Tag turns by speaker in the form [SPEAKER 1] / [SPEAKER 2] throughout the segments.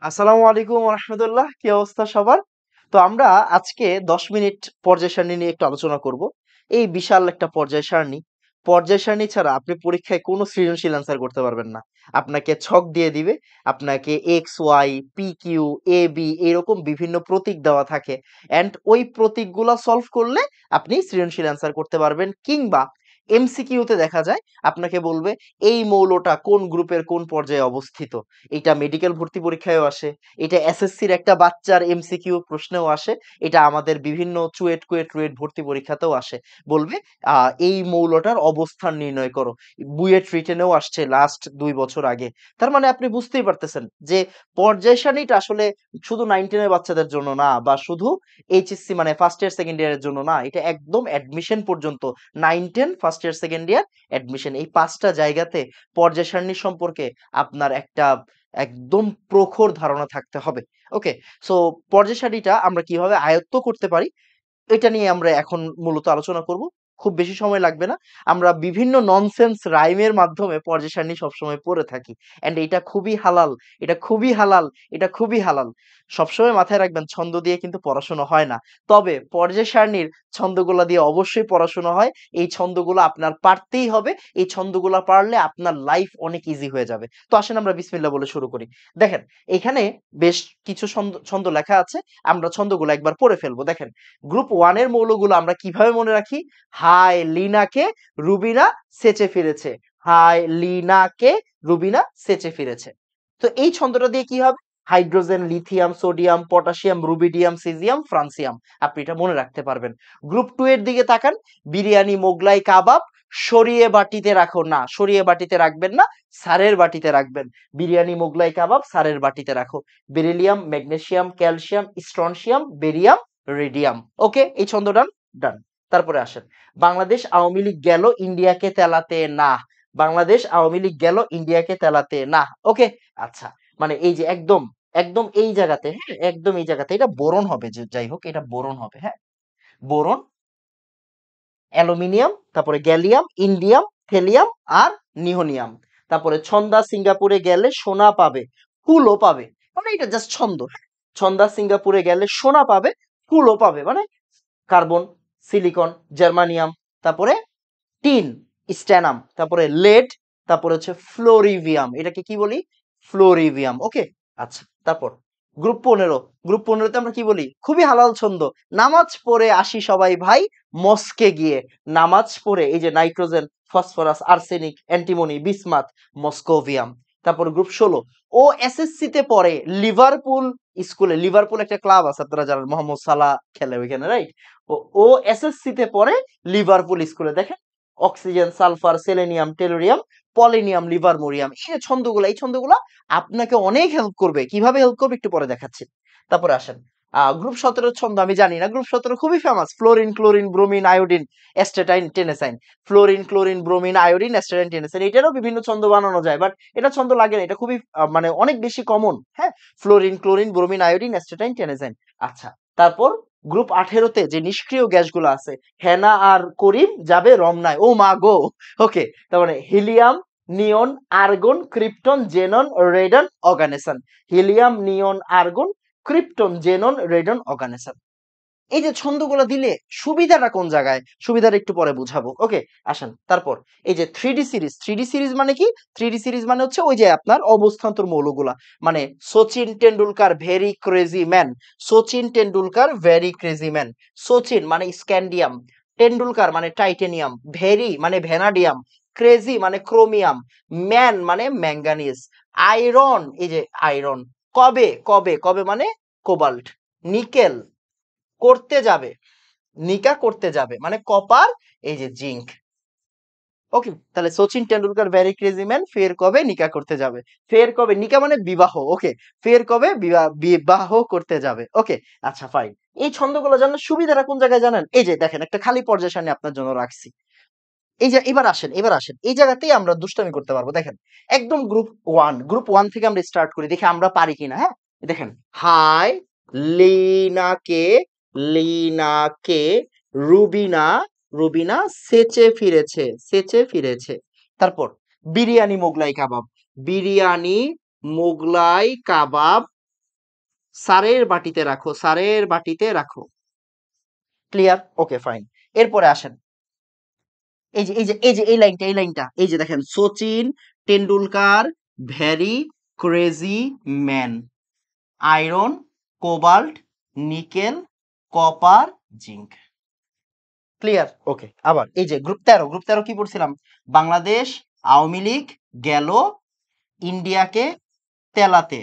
[SPEAKER 1] আসসালামু আলাইকুম রহমতুল্লাহ, কি অবস্থা সবার? তো আমরা আজকে 10 মিনিট পর্যায় সারণী নিয়ে একটু আলোচনা করব। এই বিশাল একটা পর্যায় সারণী ছাড়া আপনি পরীক্ষায় কোনো সৃজনশীল অ্যান্সার করতে পারবেন না। আপনাকে ছক দিয়ে দিবে, আপনাকে x Y P Q A B এরকম বিভিন্ন প্রতীক দেওয়া থাকে, অ্যান্ড ওই প্রতীকগুলা সলভ করলে আপনি সৃজনশীল অ্যান্সার করতে পারবেন। কিংবা এমসিকিউতে দেখা যায় আপনাকে বলবে এই মৌলটা কোন গ্রুপের কোন পর্যায়ে অবস্থিত। এটা মেডিকেল ভর্তি পরীক্ষায়ও আসে, এটা এসএসসির একটা বাচ্চার এমসিকিউ প্রশ্নেও আসে, এটা আমাদের বিভিন্ন চুয়েট কুয়েট রুয়েট ভর্তি পরীক্ষাতেও আসে। বলবে এই মৌলটার অবস্থান নির্ণয় করো। বুয়েট রিটেনেও আসছে লাস্ট 2 বছর আগে। তার মানে আপনি বুঝতেই পারতেছেন যে পর্যায় সারণীটা আসলে শুধু 9-10 এর বাচ্চাদের জন্য না, বা শুধু এইচএসসি মানে ফার্স্ট ইয়ার সেকেন্ড ইয়ারের জন্য না, এটা একদম অ্যাডমিশন পর্যন্ত 9-10 first year second year admission, এই 5টা জায়গাতে পর্যায় সারণী সম্পর্কে আপনার একটা একদম প্রখর ধারণা থাকতে হবে। ওকে, সো পর্যায় সারণীটা আমরা কিভাবে আয়ত্ত করতে পারি এটা নিয়ে আমরা এখন মূলত আলোচনা করব। খুব বেশি সময় লাগবে না। আমরা বিভিন্ন ননসেন্স রাইমের মাধ্যমে পর্যায় সারণী সবসময় পড়ে থাকি। অ্যান্ড এটা খুবই হালাল, এটা খুবই হালাল, এটা খুবই হালাল। সবসময় মাথায় রাখবেন, ছন্দ দিয়ে কিন্তু পড়াশোনা হয় না। তবে পর্যায় সারণীর ছন্দগুলা দিয়ে অবশ্যই পড়াশোনা হয়। এই ছন্দগুলো আপনার পারতেই হবে। এই ছন্দগুলা পারলে আপনার লাইফ অনেক ইজি হয়ে যাবে। তো আসেন আমরা বিসমিল্লাহ বলে শুরু করি। দেখেন, এখানে বেশ কিছু ছন্দ ছন্দ লেখা আছে। আমরা ছন্দগুলো একবার পড়ে ফেলবো। দেখেন, গ্রুপ 1 এর মৌলগুলো আমরা কিভাবে মনে রাখি? হাই লিনাকে রুবিনা সেচে ফিরেছে। হাই লিনাকে রুবিনা সেচে ফিরেছে। তো এই ছন্দটা দিয়ে কি হবে? Hydrogen, lithium, sodium, potassium, rubidium, caesium, francium. আপনি এটা মনে রাখতে পারবেন। গ্রুপ 2 এর দিকে তাকান। বিরিয়ানি, মোগলাই, কাবাব। সরিয়ে বাটিতে রাখো না, সরিয়ে বাটিতে রাখবেন না, সারের বাটিতে রাখবেন। বিরিয়ানি, মোগলাই, কাবাব সারের বাটিতে রাখো। Beryllium, magnesium, calcium, strontium, barium, radium. Okay, এই ছন্দটা ডান। তারপরে আসেন, বাংলাদেশ আওয়ামী লীগ গেল ইন্ডিয়াকে তেলাতে না। বাংলাদেশ আওয়ামী লীগ গেল ইন্ডিয়াকে তেলাতে না। ওকে, আচ্ছা, মানে এই যে একদম একদম এই জায়গাতে, হ্যাঁ, একদম এই জায়গাতে এটা বোরন হবে, যে যাই হোক এটা বোরন হবে, হ্যাঁ। বোরন, অ্যালুমিনিয়াম, তারপরে গ্যালিয়াম, ইন্ডিয়াম, থেলিয়াম আর নিওনিয়াম। তারপরে ছন্দা সিঙ্গাপুরে গেলে সোনা পাবে, ফুলও পাবে। মানে এটা জাস্ট ছন্দ। ছন্দা সিঙ্গাপুরে গেলে সোনা পাবে, ফুলও পাবে, মানে কার্বন, সিলিকন, জার্মানিয়াম, তারপরে টিন, স্ট্যানাম, তারপরে লেড, তারপরে হচ্ছে ফ্লোরিভিয়াম। এটাকে কি বলি? ফ্লোরিভিয়াম। ওকে, আচ্ছা। তারপর গ্রুপ 15। গ্রুপ 15তে আমরা কি বলি? খুবই হালাল ছন্দ। নামাজ পড়ে আসি সবাই ভাই মস্কে গিয়ে। নামাজ পড়ে, এই যে nitrogen, phosphorus, arsenic, antimony, bismuth, মস্কোভিয়াম। তারপর গ্রুপ 16। ও এসএসসি তে পড়ে লিভারপুল স্কুলে। লিভারপুল একটা ক্লাব আছে, আপনারা জানেন, মোহাম্মদ সালাহ খেলে ওইখানে, রাইট? ও এসএসসি তে পড়ে লিভারপুল স্কুলে। দেখেন, oxygen, sulphur, selenium, tellurium, polonium, livermorium. এই যে ছন্দগুলা, এই ছন্দগুলা আপনাকে অনেক হেল্প করবে। কিভাবে হেল্প করবে একটু পরে দেখাচ্ছি। তারপরে আসেন, গ্রুপ 17 ছন্দ আমি জানি না। গ্রুপ 17 খুবই famous. Fluorine, chlorine, bromine, iodine, astatine, টেনেসাইন। Fluorine, chlorine, bromine, iodine, astatine, টেনেসাইন। এটারও বিভিন্ন ছন্দ বানানো যায়, বাট এটা ছন্দ লাগে না। এটা খুবই মানে অনেক বেশি কমন, হ্যাঁ। Fluorine, chlorine, bromine, iodine, astatine, টেনেসাইন। আচ্ছা, তারপর গ্রুপ 18 যে নিষ্ক্রিয় গ্যাসগুলো আছে, হেনা আর করিম যাবে রমনায়। ও মা গো! ওকে, তার মানে helium, neon, argon, krypton, xenon, radon, oganesson. Helium, neon, argon, krypton, xenon, radon, oganesson. এই যে ছন্দগুলো দিলে সুবিধাটা কোন জায়গায়, সুবিধাটা একটু পরে বুঝাবো। ওকে, আসেন। তারপর এই যে 3D সিরিজ। 3D সিরিজ মানে কি? 3D সিরিজ মানে হচ্ছে ওই যে আপনার অবস্থান্তর মৌলগুলা। মানে Sachin Tendulkar very crazy man. Sachin Tendulkar very crazy man. Sachin মানে স্ক্যান্ডিয়াম, টেন্ডুলকার মানে টাইটেনিয়াম, ভেরি মানে ভ্যানাডিয়াম, ক্রেজি মানে ক্রোমিয়াম, ম্যান মানে ম্যাঙ্গানিজ, আয়রন, এই যে আয়রন, কবে কবে কবে মানে কোবাল্ট, নিকেল করতে যাবে, নিকা করতে যাবে মানে কপার, এই যে জিঙ্ক। ওকে, তাহলে Sachin Tendulkar very crazy man ফের কবে নিকা করতে যাবে। ফের কবে, নিকা মানে বিবাহ, ওকে। ফের কবে বিবাহ করতে যাবে। ওকে, আচ্ছা ফাইন। এই ছন্দগুলো জানার সুবিধাটা কোন জায়গায় জানেন? এই যে দেখেন, একটা খালি পর্যায় সারণী আপনার জন্য রাখছি। এই যে এবার আসেন এই জায়গাতেই আমরা দুষ্টামি করতে পারবো। দেখেন, একদম গ্রুপ 1 থেকে আমরা স্টার্ট করি, দেখি আমরা পারি কিনা, হ্যাঁ। দেখেন, হাই লিনাকে, লিনাকে রুবিনা, রুবিনা সেচে ফিরেছে, সেচে ফিরেছে। তারপর বিরিয়ানি, মোগলাই, কাবাব। বিরিয়ানি, মোগলাই, কাবাব স্যারের বাটিতে রাখো, স্যারের বাটিতে রাখো। ক্লিয়ার? Okay fine. এরপরে আসেন। এই লাইনটা এই যে দেখেন, Sachin Tendulkar very crazy man, iron, cobalt, nickel, copper, zinc. Clear? Okay. আবার এই যে গ্রুপ 13 কি পড়ছিলাম? বাংলাদেশ আওয়ামী লীগ গেল ইন্ডিয়াকে তেলাতে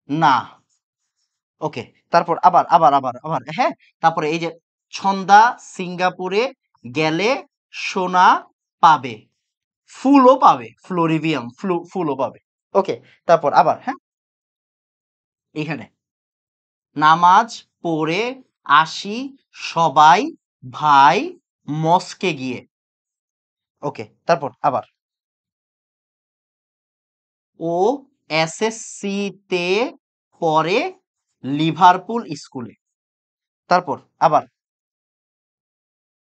[SPEAKER 1] না। ওকে। তারপর আবার আবার আবার আবার হ্যাঁ, তারপরে এই যে ছন্দা সিঙ্গাপুরে গেলে সোনা পাবে, ফুলও পাবে, ফ্লোরিভিয়াম ফুলও পাবে। ওকে। তারপর আবার হ্যাঁ, এখানে নামাজ পড়ে আসি সবাই ভাই মস্কে গিয়ে। ওকে। তারপর আবার ও এসএসসি তে পড়ে লিভারপুল স্কুলে। তারপর আবার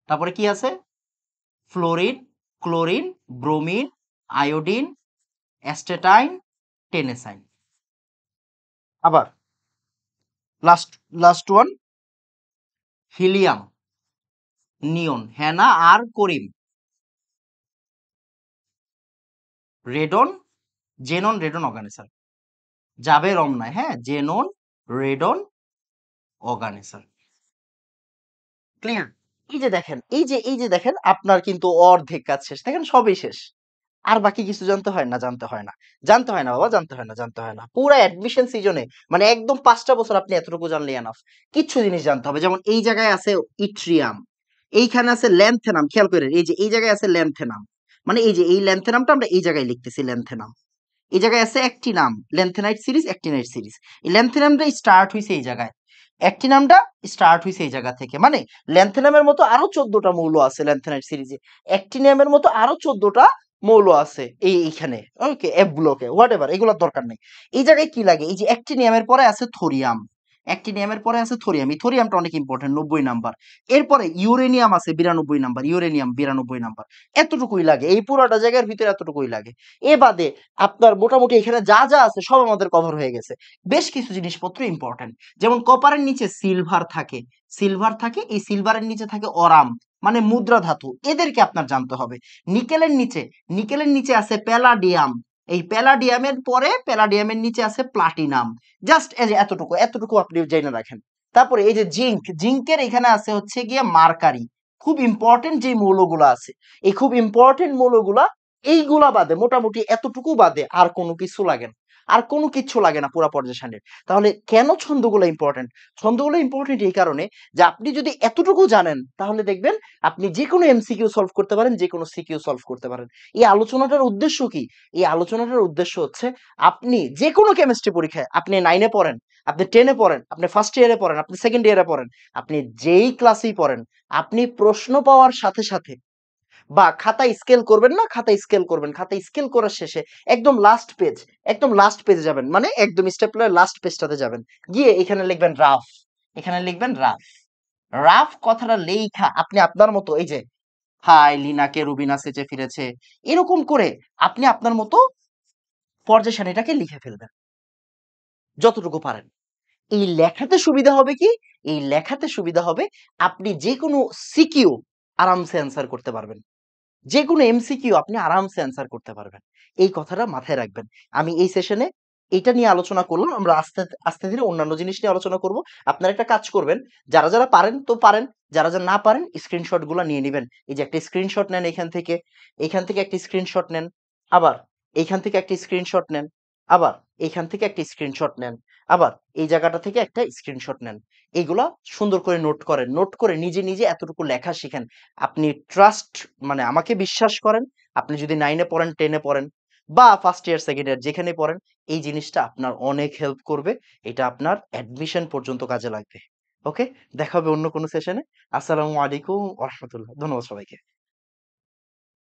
[SPEAKER 1] তারপরে কি আছে? Fluorine, chlorine, bromine, iodine, astatine, টেনেসাইন। আবার লাস্ট লাস্ট ওয়ান, হিলিয়াম, নিয়ন, হ্যানা আর করিম, রেডন, জেনন, রেডন অর্গানিসার, যাবে রমনায়, হ্যাঁ, জেনন, রেডন, অর্গানিসার। ক্লিয়ার? এই যে দেখেন আপনার কিন্তু অর্ধেক কাজ শেষ, দেখেন সবই শেষ। আর বাকি কিছু জানতে হয় না, জানতে হয় না, জানতে হয় না বাবা, জানতে হয় না, জানতে হয় না। পুরো অ্যাডমিশন সিজনে মানে একদম 5টা বছর আপনি এতটুকু জানলে এনাফ। কিছু জিনিস জানতে হবে, যেমন এই জায়গায় আছে ইট্রিয়াম, এইখানে আছে ল্যান্থেনাম, খেয়াল করেন এই যে এই জায়গায় আছে ল্যান্থেনাম, মানে এই যে এই ল্যান্থেনামটা আমরা এই জায়গায় লিখতেছি ল্যান্থেনাম। এই জায়গায় আছে অ্যাক্টিনাম, ল্যান্থেনাইট সিরিজ, অ্যাক্টিনাইট সিরিজ। এই ল্যান্থেনামটা স্টার্ট হইছে এই জায়গায়, অ্যাক্টিনামটা স্টার্ট হইছে এই জায়গা থেকে। মানে ল্যান্থেনামের মতো আরো 14টা মৌল আছে ল্যান্থেনাইট সিরিজে, অ্যাক্টিনিয়ামের মতো আরো 14টা মৌল আছে এইখানে। ওকে, এফ ব্লকে হোয়াট এভার, এগুলোর দরকার নেই। এই জায়গায় কি লাগে? এই যে অ্যাক্টিনিয়ামের পরে আছে থোরিয়াম, অ্যাক্টিনিয়ামের পরে আছে থোরিয়াম, এই থোরিয়ামটা অনেক ইম্পর্টেন্ট, 90 নাম্বার। এরপরে ইউরেনিয়াম আছে 92 নাম্বার, ইউরেনিয়াম 92 নাম্বার। এতটুকুই লাগে, এই পুরোটা জায়গার ভিতরে এতটুকুই লাগে। এ বাদে আপনার মোটামুটি এখানে যা যা আছে সব আমাদের কভার হয়ে গেছে। বেশ কিছু জিনিসপত্র ইম্পর্টেন্ট, যেমন কপারের নিচে সিলভার থাকে, সিলভার থাকে, এই সিলভারের নিচে থাকে অরাম, মানে মুদ্রা ধাতু, এদেরকে আপনার জানতে হবে। নিকেলের নিচে, নিকেলের নিচে আছে প্যালাডিয়াম, এই প্যালাডিয়ামের পরে প্যালাডিয়ামের নিচে আছে প্লাটিনাম। জাস্ট এই যে এতটুকু এতটুকু আপনি জেনে রাখেন। তারপরে এই যে জিঙ্ক, জিঙ্কের এখানে আছে হচ্ছে গিয়ে মার্কারি। খুব ইম্পর্টেন্ট যে মৌলগুলো আছে, এই খুব ইম্পর্টেন্ট মৌলগুলা, এইগুলা বাদে মোটামুটি এতটুকু বাদে আর কোনো কিছু লাগে না, আর কোনো কিছু লাগে না পুরা পর্যায় সারণীর। তাহলে কেন ছন্দগুলো ইম্পর্টেন্ট? ছন্দগুলো ইম্পর্টেন্ট এই কারণে যে আপনি যদি এতটুকু জানেন তাহলে দেখবেন আপনি যে কোনো এমসিকিউ সলভ করতে পারেন, যে কোনো সিকিউ সলভ করতে পারেন। এই আলোচনাটার উদ্দেশ্য কি? এই আলোচনাটার উদ্দেশ্য হচ্ছে আপনি যে কোনো কেমিস্ট্রি পরীক্ষায়, আপনি 9-এ পড়েন, আপনি 10-এ পড়েন, আপনি ফার্স্ট ইয়ারে পড়েন, আপনি সেকেন্ড ইয়ারে পড়েন, আপনি যেই ক্লাসেই পড়েন, আপনি প্রশ্ন পাওয়ার সাথে সাথে বা খাতা স্কেল করবেন না, খাতা স্কেল করবেন, খাতা স্কেল করার শেষে একদম লাস্ট পেজ, একদম লাস্ট পেজে যাবেন, মানে একদম স্টেপলার লাস্ট পেজটাতে যাবেন, গিয়ে এখানে লিখবেন রাফ, এখানে লিখবেন রাফ। রাফ কথাটা লেখা আপনি আপনার মতো এই যে হাই লিনাকে রুবিনা সেচে ফিরেছে, এরকম করে আপনি আপনার মতো পর্যায় সারণীটাকে লিখে ফেলবেন যতটুকু পারেন। এই লেখাতে সুবিধা হবে কি? এই লেখাতে সুবিধা হবে আপনি যে কোনো সিকিউ আরামসে অ্যান্সার করতে পারবেন, যে কোনো এমসিকিউ আপনি আরামসে অ্যান্সার করতে পারবেন। এই কথাটা মাথায় রাখবেন। আমি এই সেশনে এটা নিয়ে আলোচনা করলাম, আমরা আস্তে আস্তে ধীরে অন্যান্য জিনিস নিয়ে আলোচনা করব। আপনারা একটা কাজ করবেন, যারা যারা পারেন তো পারেন, যারা যারা না পারেন স্ক্রিনশট গুলো নিয়ে নেবেন। এই যে একটা স্ক্রিনশট নেন এখান থেকে, এখান থেকে একটা স্ক্রিনশট নেন, আবার এইখান থেকে একটা স্ক্রিনশট নেন, আবার এইখান থেকে একটা স্ক্রিনশট নেন, আবার এই জায়গাটা থেকে একটা স্ক্রিনশট নেন। এইগুলা সুন্দর করে নোট করেন, নোট করে নিজে নিজে এতটুকু লেখা শিখেন। আপনি ট্রাস্ট, মানে আমাকে বিশ্বাস করেন, আপনি যদি 9-এ পড়েন, 10-এ পড়েন বা ফার্স্ট ইয়ার সেকেন্ড ইয়ার যেখানে পড়েন, এই জিনিসটা আপনার অনেক হেল্প করবে। এটা আপনার অ্যাডমিশন পর্যন্ত কাজে লাগবে। ওকে, দেখা হবে অন্য কোনো সেশনে। আসসালামু আলাইকুম ওয়া রাহমাতুল্লাহ। ধন্যবাদ সবাইকে।